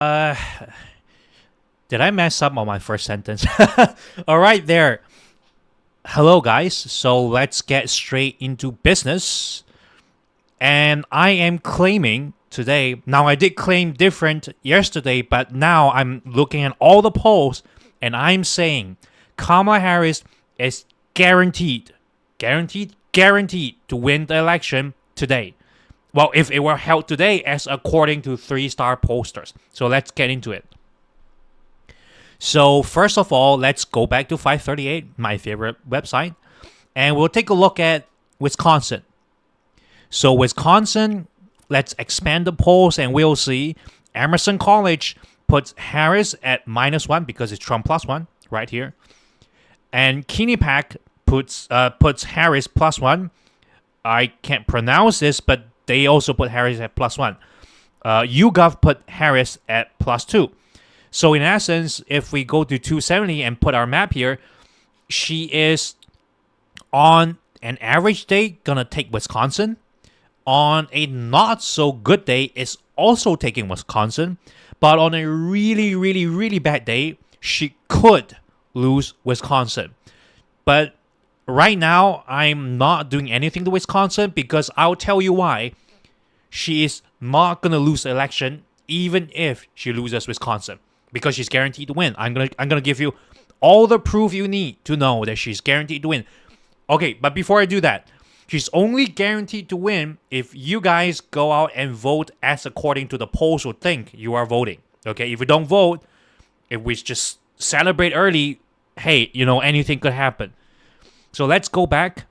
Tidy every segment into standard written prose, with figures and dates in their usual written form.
Uh, did I mess up on my first sentence? All right, there. Hello, guys. So let's get straight into business. And I am claiming today. Now, I did claim different yesterday, but now I'm looking at all the polls and I'm saying Kamala Harris is guaranteed to win the election today. Well, if it were held today, as according to 3-star pollsters. So let's get into it. So first of all, let's go back to 538, my favorite website, and we'll take a look at Wisconsin. So Wisconsin, let's expand the polls and we'll see Emerson College puts Harris at -1 because it's Trump +1 right here. And Quinnipiac puts Harris +1. I can't pronounce this, but they also put Harris at +1. YouGov put Harris at +2. So in essence, if we go to 270 and put our map here, she is on an average day gonna take Wisconsin. On a not so good day, is also taking Wisconsin. But on a really, really, really bad day, she could lose Wisconsin. But right now, I'm not doing anything to Wisconsin because I'll tell you why. She is not gonna lose the election, even if she loses Wisconsin, because she's guaranteed to win. I'm gonna give you all the proof you need to know that she's guaranteed to win. Okay, but before I do that, she's only guaranteed to win if you guys go out and vote as according to the polls will think you are voting. Okay, if you don't vote, if we just celebrate early, hey, anything could happen. So let's go back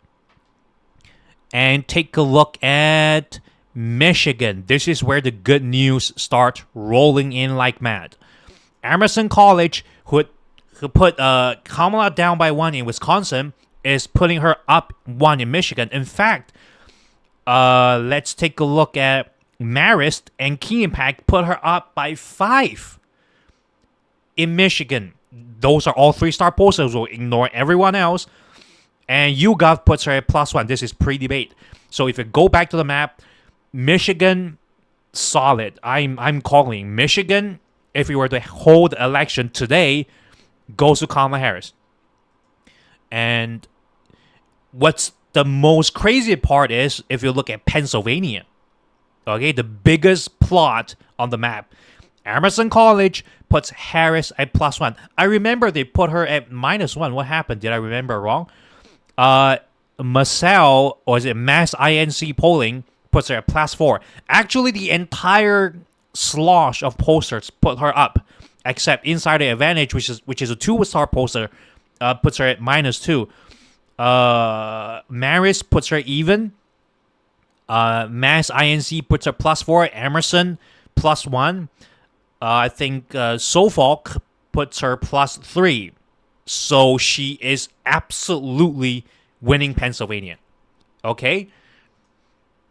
and take a look at Michigan. This is where the good news start rolling in like mad. Emerson College, who put Kamala down by 1 in Wisconsin, is putting her up 1 in Michigan. In fact, let's take a look at Marist and Quinnipiac put her up by 5 in Michigan. Those are all 3-star pollsters. We'll ignore everyone else. And YouGov puts her at +1. This is pre-debate. So if you go back to the map, Michigan, solid. I'm calling Michigan. If we were to hold the election today, goes to Kamala Harris. And what's the most crazy part is if you look at Pennsylvania, okay, the biggest plot on the map. Emerson College puts Harris at +1. I remember they put her at -1. What happened? Did I remember wrong? Massell, or is it Mass INC polling, puts her at +4. Actually, the entire slosh of pollsters put her up, except Insider Advantage, which is a 2-star pollster, puts her at -2. Marist puts her even. Mass INC puts her +4. Emerson +1. I think Suffolk puts her +3. So she is absolutely winning Pennsylvania. Okay?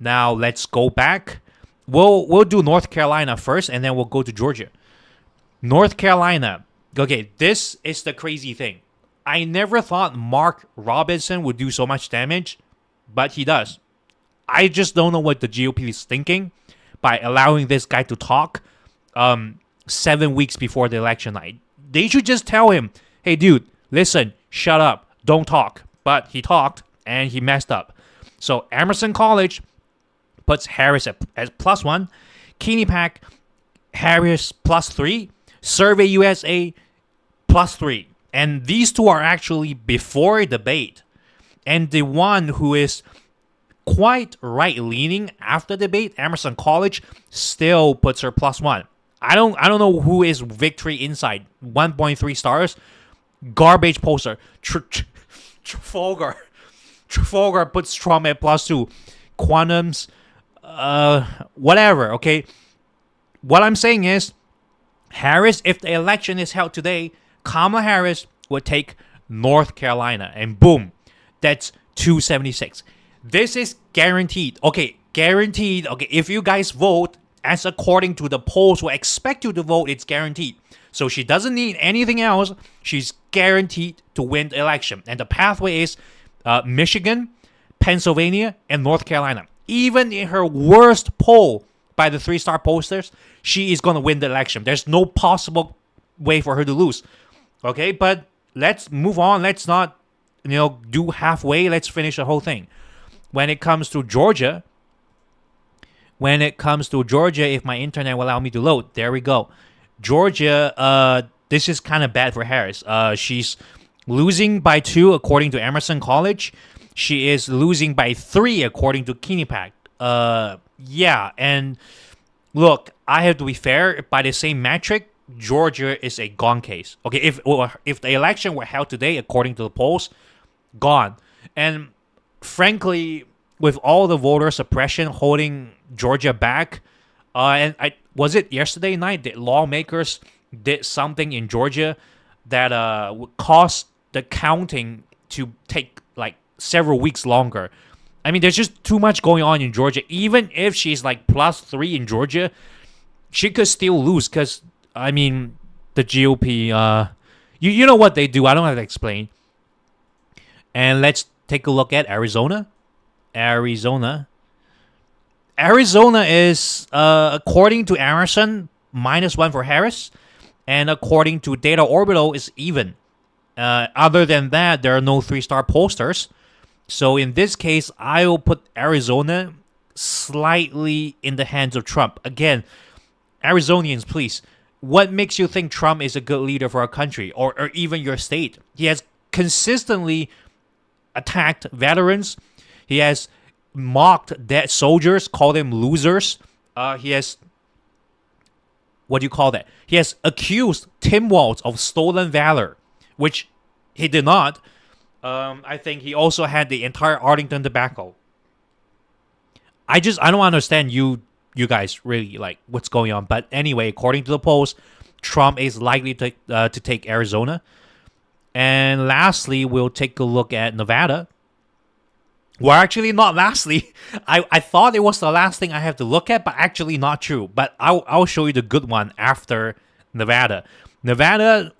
Now let's go back. We'll do North Carolina first, and then we'll go to Georgia. North Carolina. Okay, this is the crazy thing. I never thought Mark Robinson would do so much damage, but he does. I just don't know what the GOP is thinking by allowing this guy to talk 7 weeks before the election night. They should just tell him, hey, dude, listen, shut up, don't talk. But he talked, and he messed up. So Emerson College puts Harris at +1. Quinnipiac, Harris +3. Survey USA +3. And these two are actually before debate. And the one who is quite right-leaning after debate, Emerson College, still puts her +1. I don't know who is victory inside. 1.3 stars. Garbage poster. Trafalgar puts Trump at +2. Quantums, whatever, okay? What I'm saying is, Harris, if the election is held today, Kamala Harris would take North Carolina. And boom, that's 276. This is guaranteed. Okay, guaranteed. Okay, if you guys vote as according to the polls will expect you to vote, it's guaranteed. So she doesn't need anything else. She's guaranteed to win the election. And the pathway is Michigan, Pennsylvania, and North Carolina. Even in her worst poll by the 3-star posters, she is going to win the election. There's no possible way for her to lose. Okay, but let's move on. Let's not, do halfway. Let's finish the whole thing. When it comes to Georgia, if my internet will allow me to load, there we go. Georgia, this is kind of bad for Harris. She's losing by 2 according to Emerson College. She is losing by 3 according to Quinnipiac. Yeah, and look, I have to be fair. By the same metric, Georgia is a gone case. Okay, if the election were held today, according to the polls, gone. And frankly, with all the voter suppression holding Georgia back, was it yesterday night that lawmakers did something in Georgia that would cause the counting to take like several weeks longer. I mean, there's just too much going on in Georgia. Even if she's like +3 in Georgia, she could still lose because, I mean, the GOP, you know what they do. I don't have to explain. And let's take a look at Arizona. Arizona is, according to Emerson, -1 for Harris. And according to Data Orbital, is even. Other than that, there are no 3-star posters. So in this case, I will put Arizona slightly in the hands of Trump. Again, Arizonians, please. What makes you think Trump is a good leader for our country or even your state? He has consistently attacked veterans. He has mocked dead soldiers, called them losers. He has, what do you call that? He has accused Tim Walz of stolen valor, which he did not. I think he also had the entire Arlington debacle. I don't understand you guys really like what's going on. But anyway, according to the polls, Trump is likely to take Arizona. And lastly, we'll take a look at Nevada. Well, actually, not lastly. I thought it was the last thing I have to look at, but actually not true. But I'll show you the good one after Nevada. Nevada,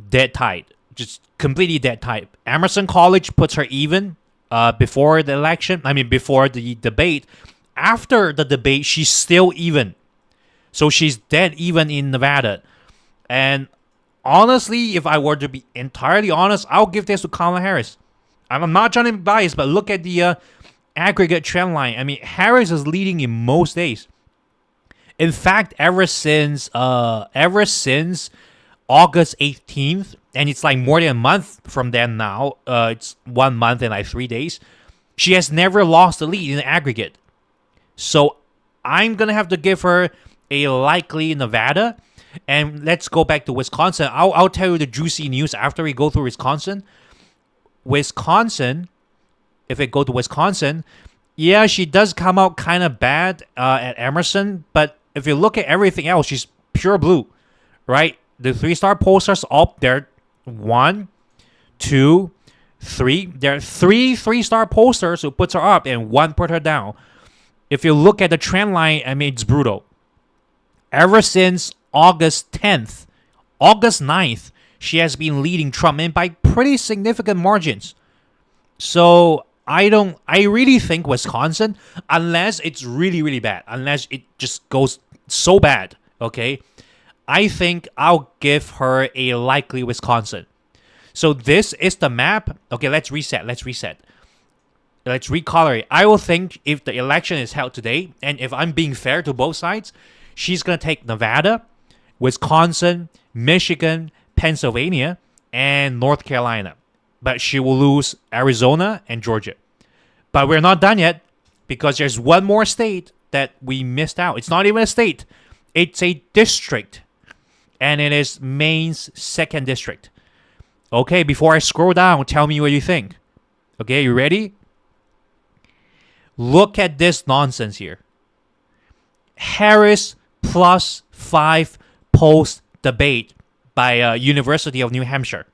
dead tight. Just completely dead tight. Emerson College puts her even before the election. I mean, before the debate. After the debate, she's still even. So she's dead even in Nevada. And honestly, if I were to be entirely honest, I'll give this to Kamala Harris. I'm not trying to be biased, but look at the aggregate trend line. I mean, Harris is leading in most days. In fact, ever since August 18th, and it's like more than a month from then now. It's 1 month and like 3 days. She has never lost the lead in the aggregate. So I'm going to have to give her a likely Nevada. And let's go back to Wisconsin. I'll tell you the juicy news after we go through Wisconsin. If it go to Wisconsin, yeah, she does come out kind of bad at Emerson. But if you look at everything else, she's pure blue, right? The 3-star posters up there. 1, 2, 3. There are 3 3-star posters who puts her up and 1 put her down. If you look at the trend line, I mean, it's brutal. Ever since August 10th, August 9th, she has been leading Trump in by pretty significant margins. So I really think Wisconsin, unless it's really, really bad, unless it just goes so bad, okay, I think I'll give her a likely Wisconsin. So this is the map. Okay, let's reset. Let's recolor it. I will think if the election is held today, and if I'm being fair to both sides, she's going to take Nevada, Wisconsin, Michigan, Pennsylvania, and North Carolina. But she will lose Arizona and Georgia. But we're not done yet because there's one more state that we missed out. It's not even a state. It's a district. And it is Maine's 2nd district. Okay, before I scroll down, tell me what you think. Okay, you ready? Look at this nonsense here. Harris +5 post-debate by University of New Hampshire.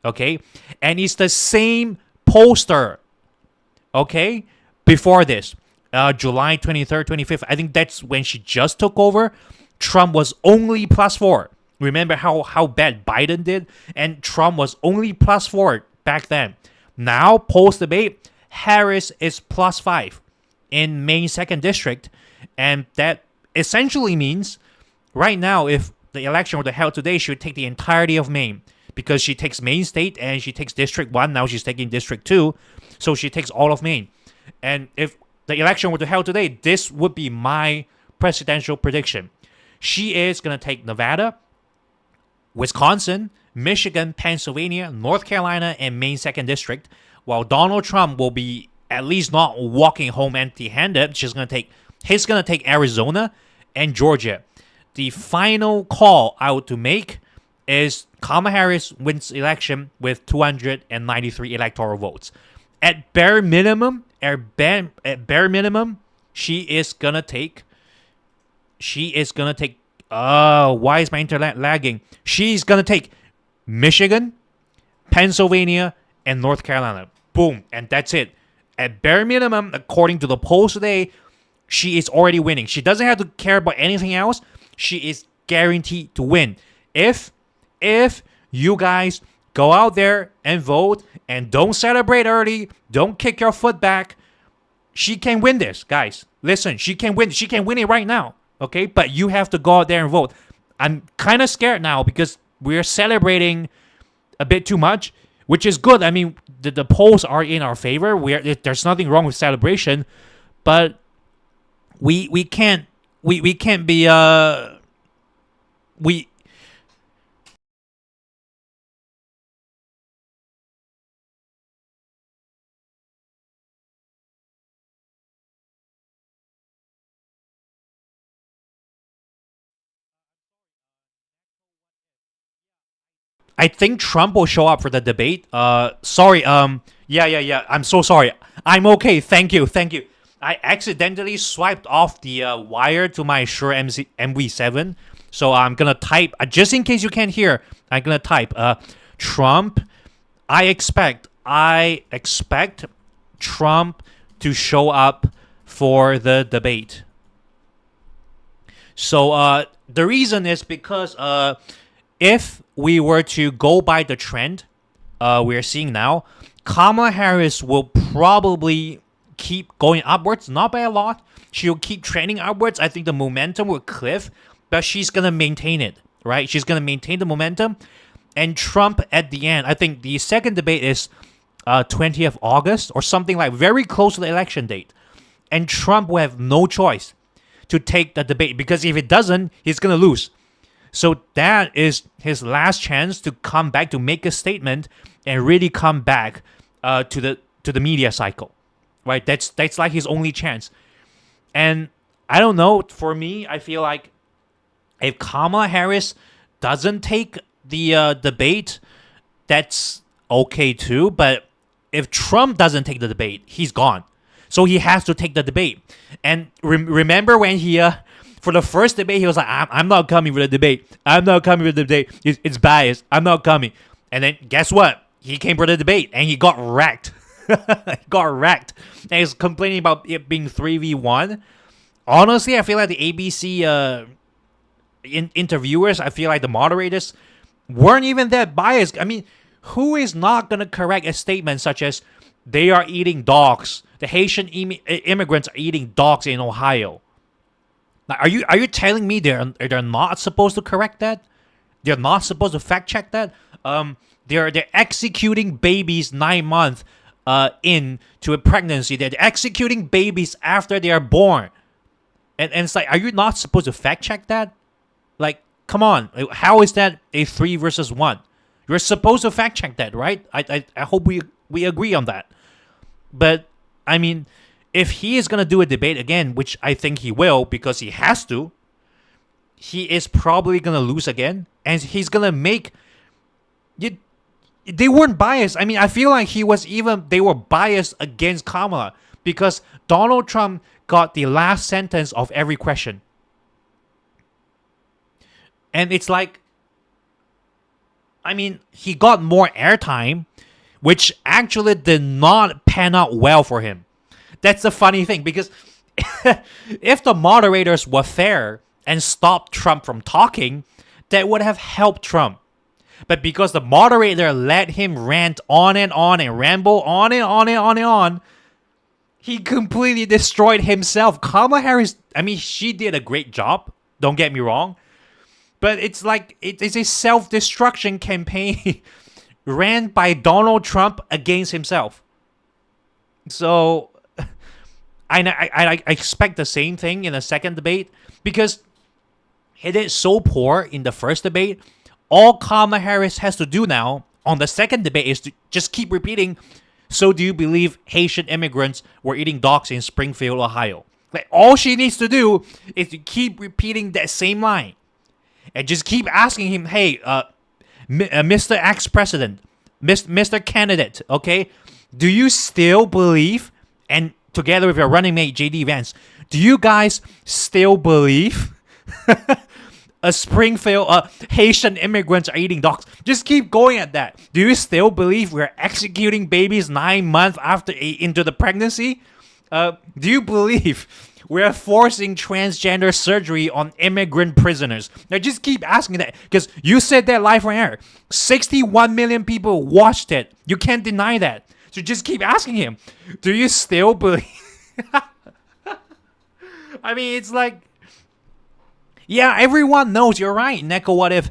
Okay? And it's the same poster. Okay? Before this. July 23rd, 25th. I think that's when she just took over. Trump was only +4. Remember how bad Biden did? And Trump was only +4 back then. Now, post-debate, Harris is +5 in Maine 2nd District. And that essentially means right now, if the election were to held today, she would take the entirety of Maine because she takes Maine State and she takes District 1. Now she's taking District 2. So she takes all of Maine. And if the election were to held today, this would be my presidential prediction. She is going to take Nevada, Wisconsin, Michigan, Pennsylvania, North Carolina, and Maine 2nd District, while Donald Trump will be at least not walking home empty-handed. He's going to take Arizona and Georgia. The final call I would to make is Kamala Harris wins election with 293 electoral votes. At bare minimum, she is gonna take. Why is my internet lagging? She's gonna take Michigan, Pennsylvania, and North Carolina. Boom, and that's it. At bare minimum, according to the polls today, she is already winning. She doesn't have to care about anything else. She is guaranteed to win. If you guys go out there and vote and don't celebrate early, don't kick your foot back, she can win this, guys. Listen, she can win. She can win it right now, okay? But you have to go out there and vote. I'm kind of scared now because we're celebrating a bit too much, which is good. I mean, the polls are in our favor. There's nothing wrong with celebration, but we can't be we I think Trump will show up for the debate. Sorry. Yeah. I'm so sorry. I'm okay. Thank you. I accidentally swiped off the wire to my Shure MV7, so I'm gonna type. Just in case you can't hear, I'm gonna type. Trump. I expect Trump to show up for the debate. So the reason is because if we were to go by the trend we're seeing now, Kamala Harris will probably keep going upwards, not by a lot. She'll keep trending upwards. I think the momentum will cliff, but she's going to maintain it, right? She's going to maintain the momentum. And Trump at the end, I think the second debate is 20th August or something like very close to the election date. And Trump will have no choice to take the debate because if it doesn't, he's going to lose. So that is his last chance to come back, to make a statement and really come back to the media cycle, right? That's like his only chance. And I don't know, for me, I feel like if Kamala Harris doesn't take the debate, that's okay too. But if Trump doesn't take the debate, he's gone. So he has to take the debate. And remember when he for the first debate, he was like, I'm not coming for the debate. I'm not coming for the debate. It's biased. I'm not coming. And then guess what? He came for the debate and he got wrecked. He got wrecked. And he's complaining about it being 3v1. Honestly, I feel like the ABC interviewers, I feel like the moderators weren't even that biased. I mean, who is not going to correct a statement such as they are eating dogs? The Haitian immigrants are eating dogs in Ohio. Now, are you telling me they're not supposed to correct that? They're not supposed to fact check that? They're executing babies 9 months into a pregnancy. They're executing babies after they are born. And it's like, are you not supposed to fact check that? Like, come on. How is that a 3 versus 1? You're supposed to fact check that, right? I hope we agree on that. But, I mean, if he is going to do a debate again, which I think he will because he has to, he is probably going to lose again. And he's going to make... They weren't biased. I mean, I feel like they were biased against Kamala because Donald Trump got the last sentence of every question. And it's like, I mean, he got more airtime, which actually did not pan out well for him. That's the funny thing, because if the moderators were fair and stopped Trump from talking, that would have helped Trump. But because the moderator let him rant on and ramble on and on, He completely destroyed himself. Kamala Harris, I mean, she did a great job. Don't get me wrong. But it's like, it's a self-destruction campaign ran by Donald Trump against himself. So, I expect the same thing in the second debate because he did so poor in the first debate. All Kamala Harris has to do now on the second debate is to just keep repeating, so do you believe Haitian immigrants were eating dogs in Springfield, Ohio? Like, all she needs to do is to keep repeating that same line. And just keep asking him, hey, Mr. Ex-President, Mr. Candidate, okay? Do you still believe, and together with your running mate, J.D. Vance, do you guys still believe a Springfield Haitian immigrants are eating dogs? Just keep going at that. Do you still believe we're executing babies 9 months after into the pregnancy? Do you believe we're forcing transgender surgery on immigrant prisoners? Now just keep asking that because you said that live on air. 61 million people watched it. You can't deny that. So just keep asking him. Do you still believe? I mean, it's like, yeah, everyone knows. You're right, Neko. What if?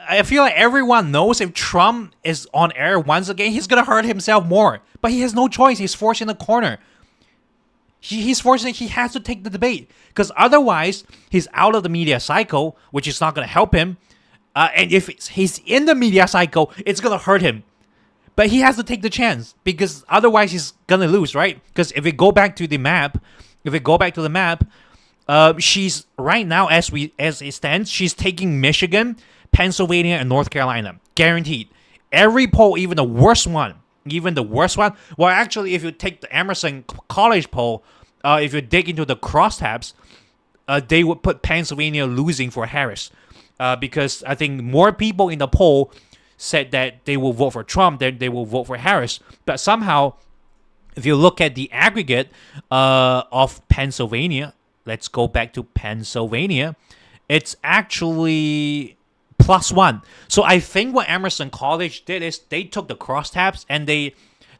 I feel like everyone knows if Trump is on air once again, he's gonna hurt himself more. But he has no choice. He's forced in the corner. He's forcing. He has to take the debate because otherwise he's out of the media cycle, which is not gonna help him. And if he's in the media cycle, it's gonna hurt him. But he has to take the chance because otherwise he's gonna lose, right? Because if we go back to the map, she's right now as it stands, she's taking Michigan, Pennsylvania, and North Carolina, guaranteed. Every poll, even the worst one. Well, actually, if you take the Emerson College poll, if you dig into the crosstabs, they would put Pennsylvania losing for Harris, because I think more people in the poll said that they will vote for Trump than they will vote for Harris. But somehow, if you look at the aggregate of Pennsylvania, let's go back to Pennsylvania, it's actually +1. So I think what Emerson College did is they took the crosstabs and they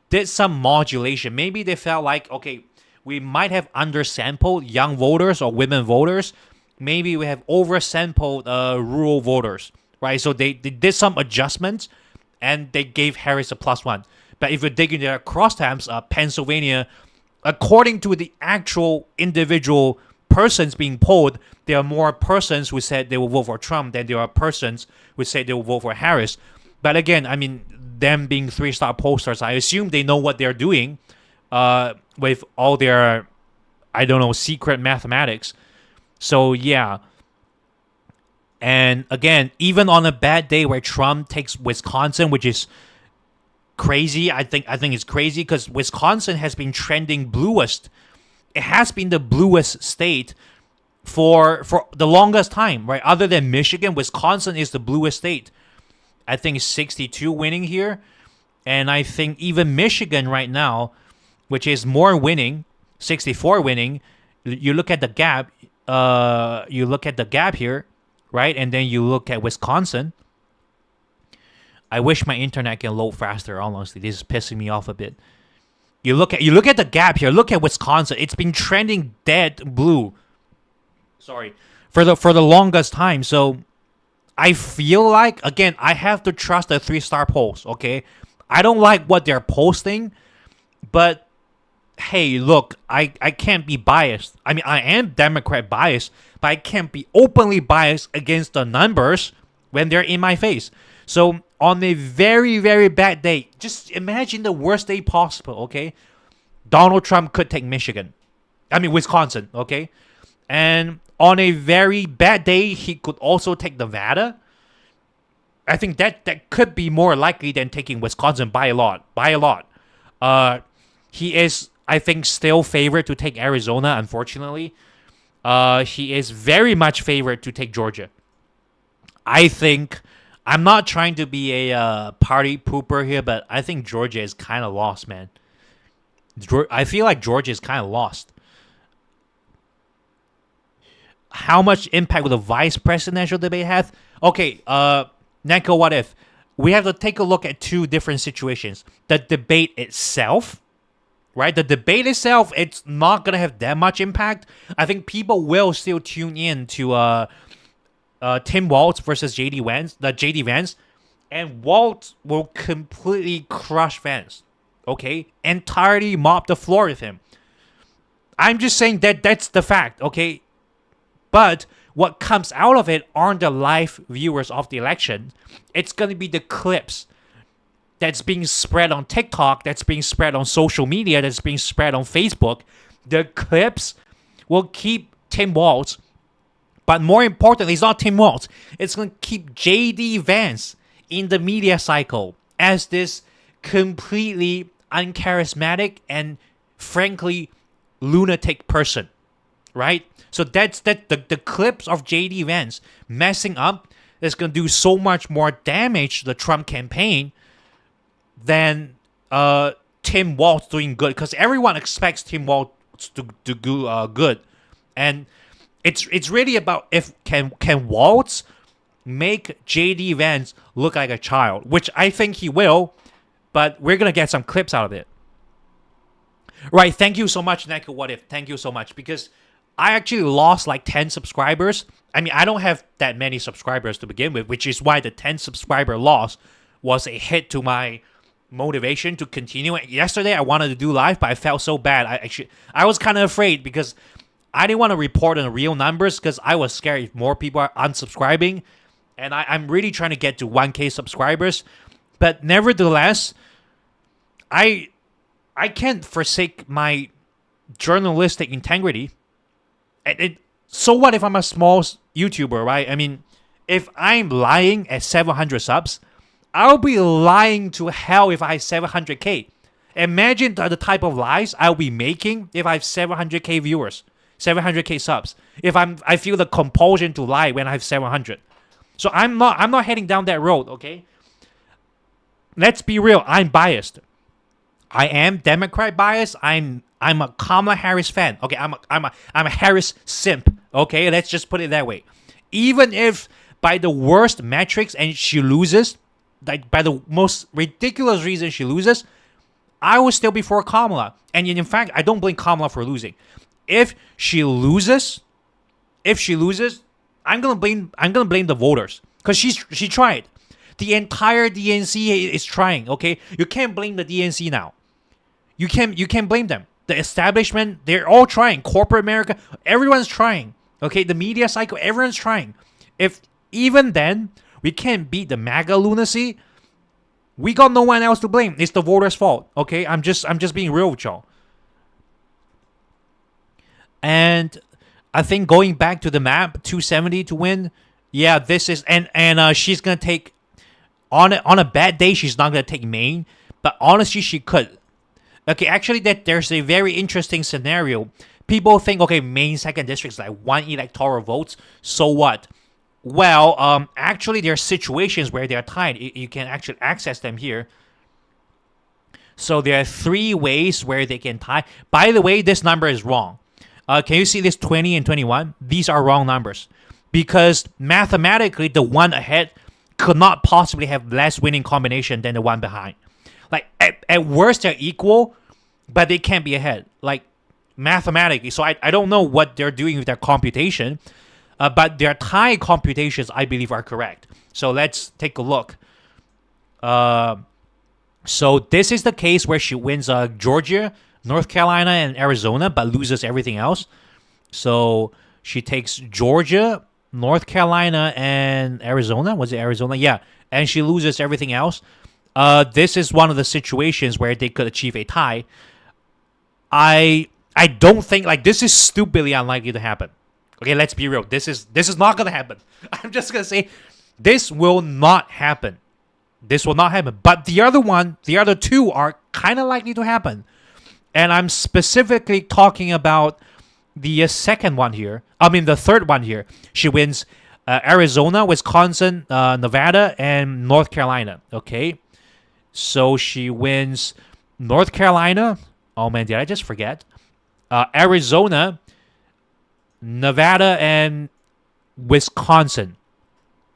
did some modulation. Maybe they felt like, okay, we might have undersampled young voters or women voters. Maybe we have oversampled rural voters, right? So they did some adjustments and they gave Harris a +1. But if you dig into their crosstabs, Pennsylvania, according to the actual individual persons being polled, there are more persons who said they will vote for Trump than there are persons who say they will vote for Harris. But again, I mean, them being 3-star pollsters, I assume they know what they're doing with all their, I don't know, secret mathematics. So yeah. And again, even on a bad day where Trump takes Wisconsin, which is crazy, I think it's crazy because Wisconsin has been trending bluest. It has been the bluest state for the longest time, right? Other than Michigan, Wisconsin is the bluest state. I think 62 winning here. And I think even Michigan right now, which is more winning, 64 winning, you look at the gap, here, right? And then you look at Wisconsin. I wish my internet can load faster, honestly. This is pissing me off a bit. You look at the gap here. Look at Wisconsin. It's been trending dead blue. Sorry. For the longest time. So I feel like, again, I have to trust the 3-star polls, okay? I don't like what they're posting, but hey, look, I can't be biased. I mean, I am Democrat biased, but I can't be openly biased against the numbers when they're in my face. So on a very, very bad day, just imagine the worst day possible, okay? Donald Trump could take Wisconsin, okay? And on a very bad day, he could also take Nevada. I think that could be more likely than taking Wisconsin by a lot. He is, I think, still favored to take Arizona, unfortunately. He is very much favored to take Georgia. I think, I'm not trying to be a party pooper here, but I think Georgia is kind of lost, man. I feel like Georgia is kind of lost. How much impact will the vice presidential debate have? Okay, Neko, what if? We have to take a look at two different situations. The debate itself, right? The debate itself, it's not gonna have that much impact. I think people will still tune in to Tim Walz versus JD Vance, and Walz will completely crush Vance. Okay, entirely mop the floor with him. I'm just saying that's the fact. Okay, but what comes out of it aren't the live viewers of the election. It's gonna be the clips that's being spread on TikTok, that's being spread on social media, that's being spread on Facebook. The clips will keep Tim Walz, but more importantly, it's not Tim Walz. It's going to keep JD Vance in the media cycle as this completely uncharismatic and frankly lunatic person, right? So that's the clips of JD Vance messing up is going to do so much more damage to the Trump campaign than Tim Walz doing good, because everyone expects Tim Walz to do good, and it's really about if can Walz make JD Vance look like a child, which I think he will, but we're gonna get some clips out of it. Right? Thank you so much, Neko What If. Thank you so much, because I actually lost like 10 subscribers. I mean, I don't have that many subscribers to begin with, which is why the 10 subscriber loss was a hit to my motivation to continue. Yesterday I wanted to do live, but I felt so bad. I was kind of afraid because I didn't want to report on the real numbers, because I was scared if more people are unsubscribing, and I'm really trying to get to 1K subscribers. But nevertheless, I can't forsake my journalistic integrity. So what if I'm a small YouTuber, right? I mean, if I'm lying at 700 subs, I'll be lying to hell if I have 700K. Imagine the type of lies I'll be making if I have 700K viewers, 700K subs. If I feel the compulsion to lie when I have 700. So I'm not heading down that road, okay? Let's be real, I'm biased. I am Democrat biased. I'm a Kamala Harris fan. Okay, I'm a Harris simp. Okay, let's just put it that way. Even if by the worst metrics and she loses, like by the most ridiculous reason she loses, I will still be for Kamala. And in fact, I don't blame Kamala for losing. If she loses, I'm gonna blame the voters, because she tried. The entire DNC is trying. Okay, you can't blame the DNC now. You can't blame them. The establishment, they're all trying. Corporate America, everyone's trying. Okay, the media cycle, everyone's trying. If even then we can't beat the MAGA lunacy, we got no one else to blame. It's the voters' fault. Okay, I'm just being real with y'all. And I think going back to the map, 270 to win. Yeah, this is and she's gonna take on a bad day. She's not gonna take Maine, but honestly, she could. Okay, actually, there's a very interesting scenario. People think, okay, Maine 2nd District is like 1 electoral votes. So what? Well, actually, there are situations where they're tied. You can actually access them here. So there are 3 ways where they can tie. By the way, this number is wrong. Can you see this 20 and 21? These are wrong numbers. Because mathematically, the one ahead could not possibly have less winning combination than the one behind. Like, at worst, they're equal, but they can't be ahead. Like, mathematically. So I don't know what they're doing with their computation. But their tie computations, I believe, are correct. So let's take a look. So this is the case where she wins Georgia, North Carolina, and Arizona, but loses everything else. So she takes Georgia, North Carolina, and Arizona. Was it Arizona? Yeah. And she loses everything else. This is one of the situations where they could achieve a tie. I don't think, like, this is stupidly unlikely to happen. Okay, let's be real. This is not gonna happen. I'm just gonna say this will not happen. This will not happen. But the other 2 are kind of likely to happen. And I'm specifically talking about the second one here. I mean, the third one here. She wins Arizona, Wisconsin, Nevada, and North Carolina. Okay. So she wins North Carolina. Oh, man, did I just forget? Arizona, Nevada, and Wisconsin.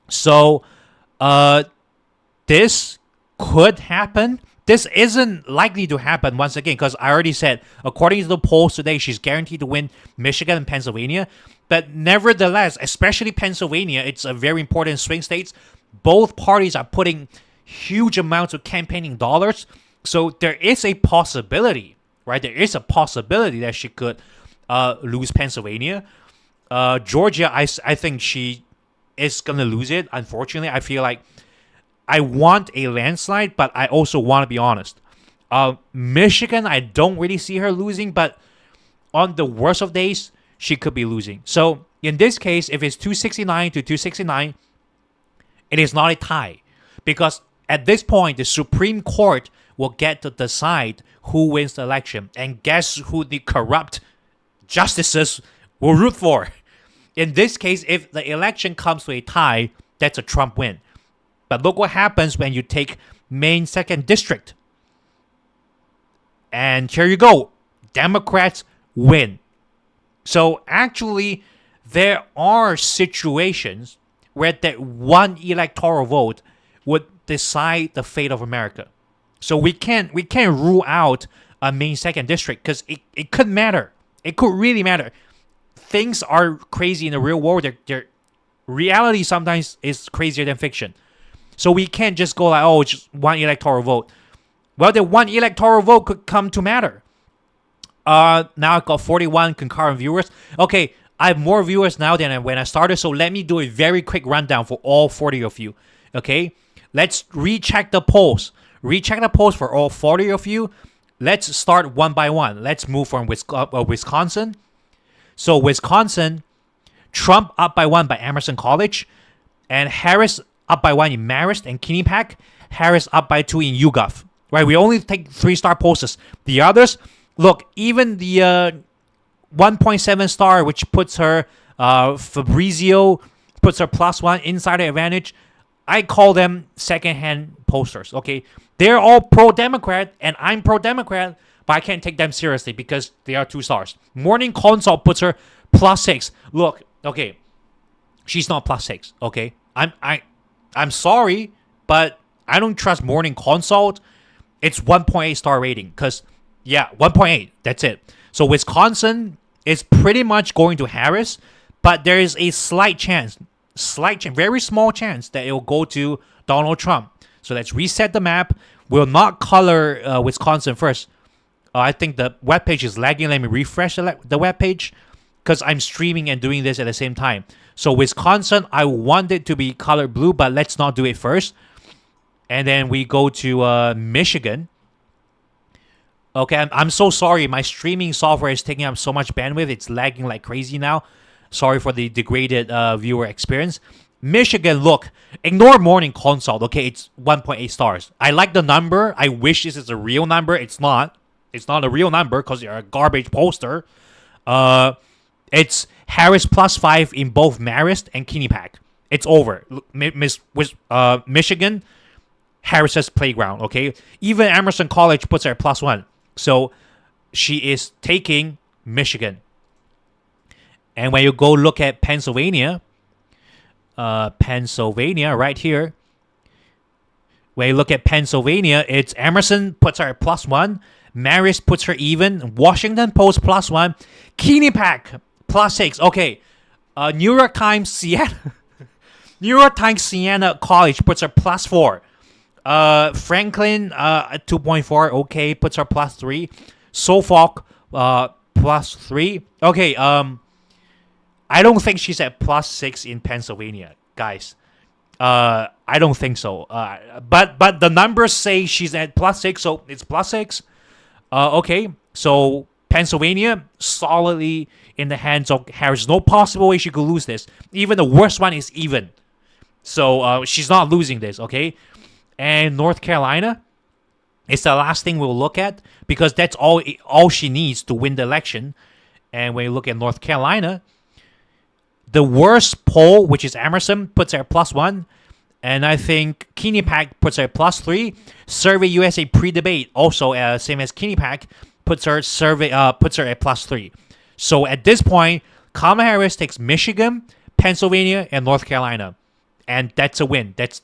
So this could happen, this isn't likely to happen once again, because I already said, according to the polls today, she's guaranteed to win Michigan and Pennsylvania. But nevertheless, especially Pennsylvania, it's a very important swing states. Both parties are putting huge amounts of campaigning dollars. So there is a possibility, right? There is a possibility that she could lose Pennsylvania. Georgia, I think she is going to lose it. Unfortunately, I feel like I want a landslide, but I also want to be honest. Michigan, I don't really see her losing, but on the worst of days, she could be losing. So in this case, if it's 269 to 269, it is not a tie. Because at this point, the Supreme Court will get to decide who wins the election. And guess who the corrupt justices will root for? In this case, if the election comes to a tie, that's a Trump win. But look what happens when you take Maine 2nd District. And here you go. Democrats win. So actually, there are situations where that one electoral vote would decide the fate of America. So we can't rule out a Maine 2nd District because it could matter. It could really matter. Things are crazy in the real world. Reality sometimes is crazier than fiction. So we can't just go like, oh, just one electoral vote. Well, the one electoral vote could come to matter. Now I've got 41 concurrent viewers. Okay, I have more viewers now than when I started, so let me do a very quick rundown for all 40 of you. Okay, let's recheck the polls. Recheck the polls for all 40 of you. Let's start one by one. Let's move from Wisconsin. So Wisconsin, Trump up by 1 by Emerson College, and Harris up by 1 in Marist and Quinnipiac. Harris up by 2 in YouGov. Right, we only take 3-star pollsters. The others, look, even the 1.7 star, which puts her Fabrizio, puts her +1 insider advantage. I call them second-hand posters. Okay, they're all pro-Democrat, and I'm pro-Democrat, but I can't take them seriously because they are 2 stars. Morning Consult puts her +6. Look, okay, she's not +6. Okay, I'm sorry, but I don't trust Morning Consult. It's 1.8 star rating because, yeah, 1.8. That's it. So Wisconsin is pretty much going to Harris, but there is a slight chance, very small chance that it will go to Donald Trump. So let's reset the map. We'll not color Wisconsin first. I think the webpage is lagging. Let me refresh the webpage because I'm streaming and doing this at the same time. So Wisconsin, I want it to be colored blue, but let's not do it first. And then we go to Michigan. Okay, I'm so sorry. My streaming software is taking up so much bandwidth. It's lagging like crazy now. Sorry for the degraded viewer experience. Michigan, look, ignore Morning Consult. Okay, it's 1.8 stars. I like the number. I wish this is a real number. It's not. It's not a real number because you're a garbage poster. It's Harris +5 in both Marist and Quinnipiac. It's over. Michigan, Harris's playground, okay? Even Emerson College puts her +1. So she is taking Michigan. And when you go look at Pennsylvania right here. When you look at Pennsylvania, it's Emerson puts her +1. Marist puts her even. Washington Post +1. Quinnipiac +6. Okay. New York Times Siena College puts her +4. Franklin 2.4. Okay, puts her +3. Suffolk +3. Okay. I don't think she's at +6 in Pennsylvania, guys. I don't think so. But the numbers say she's at +6, so it's +6. Okay, so Pennsylvania solidly in the hands of Harris. No possible way she could lose this. Even the worst one is even. So she's not losing this, okay? And North Carolina is the last thing we'll look at because that's all she needs to win the election. And when you look at North Carolina, the worst poll, which is Emerson, puts her +1. And I think Quinnipiac puts her +3. Survey USA pre-debate, also same as Quinnipiac, puts her at +3. So at this point, Kamala Harris takes Michigan, Pennsylvania, and North Carolina. And that's a win. That's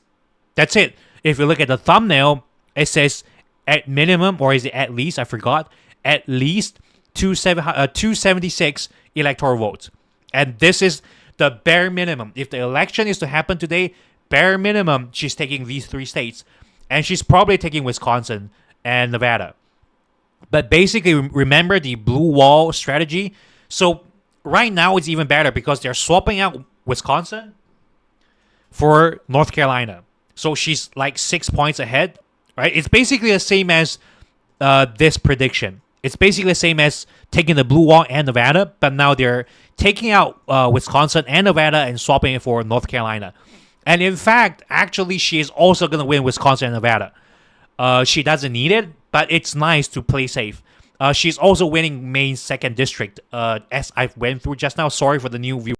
it. If you look at the thumbnail, it says at minimum, or is it at least? I forgot. At least 276 electoral votes. And this is the bare minimum. If the election is to happen today, bare minimum, she's taking these 3 states. And she's probably taking Wisconsin and Nevada. But basically, remember the blue wall strategy. So right now, it's even better because they're swapping out Wisconsin for North Carolina. So she's like 6 points ahead, right? It's basically the same as this prediction. It's basically the same as taking the blue wall and Nevada, but now they're taking out Wisconsin and Nevada and swapping it for North Carolina. And in fact, actually, she is also going to win Wisconsin and Nevada. She doesn't need it, but it's nice to play safe. She's also winning Maine's 2nd district, as I went through just now. Sorry for the new view.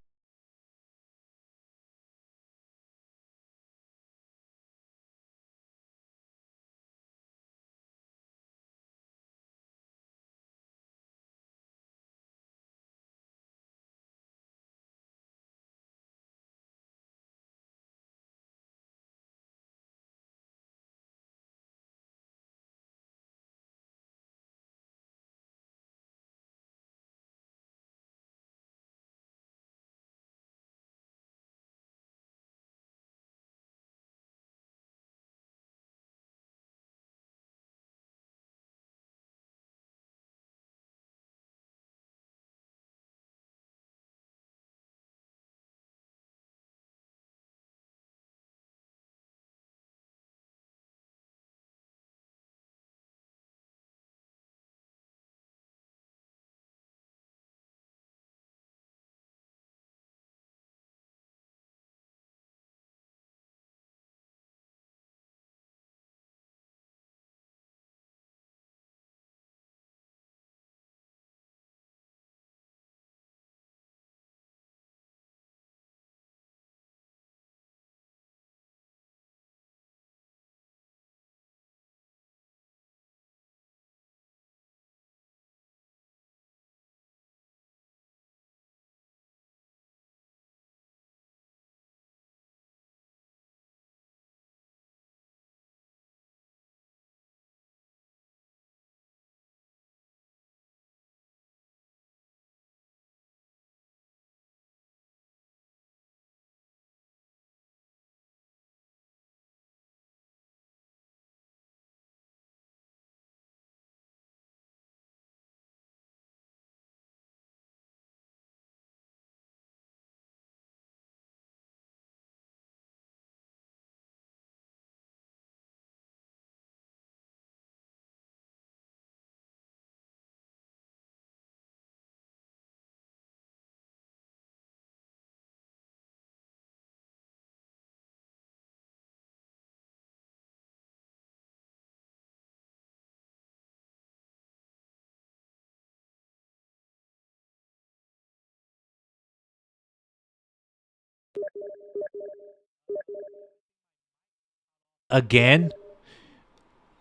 Again?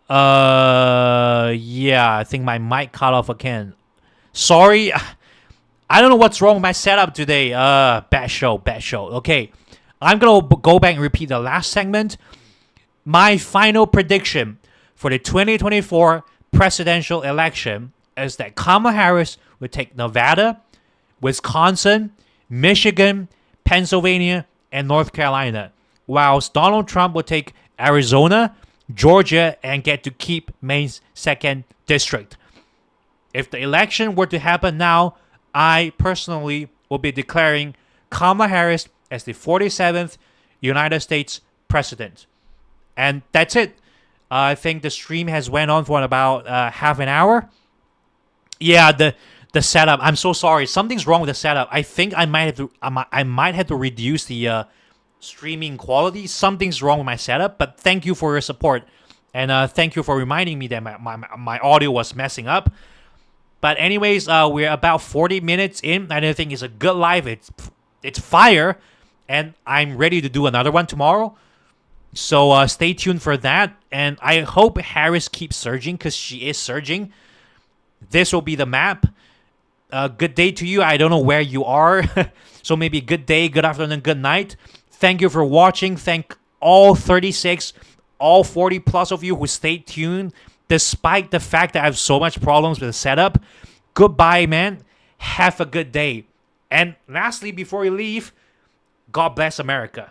Yeah, I think my mic cut off again. Sorry. I don't know what's wrong with my setup today. Bad show. Okay. I'm going to go back and repeat the last segment. My final prediction for the 2024 presidential election is that Kamala Harris will take Nevada, Wisconsin, Michigan, Pennsylvania, and North Carolina, whilst Donald Trump will take Arizona, Georgia, and get to keep Maine's 2nd district. If the election were to happen now, I personally will be declaring Kamala Harris as the 47th United States president. And that's it. I think the stream has went on for about half an hour. Yeah, the setup. I'm so sorry. Something's wrong with the setup. I think I might have to reduce the streaming quality. Something's wrong with my setup. But thank you for your support, and thank you for reminding me that my audio was messing up. But anyways, we're about 40 minutes in. I don't think it's a good live. It's fire, and I'm ready to do another one tomorrow. So stay tuned for that. And I hope Harris keeps surging, because she is surging. This will be the map. Good day to you. I don't know where you are. So maybe good day, good afternoon, good night. Thank you for watching. Thank all 36, all 40 plus of you who stayed tuned despite the fact that I have so much problems with the setup, goodbye, man. Have a good day. And lastly, before you leave, God bless America.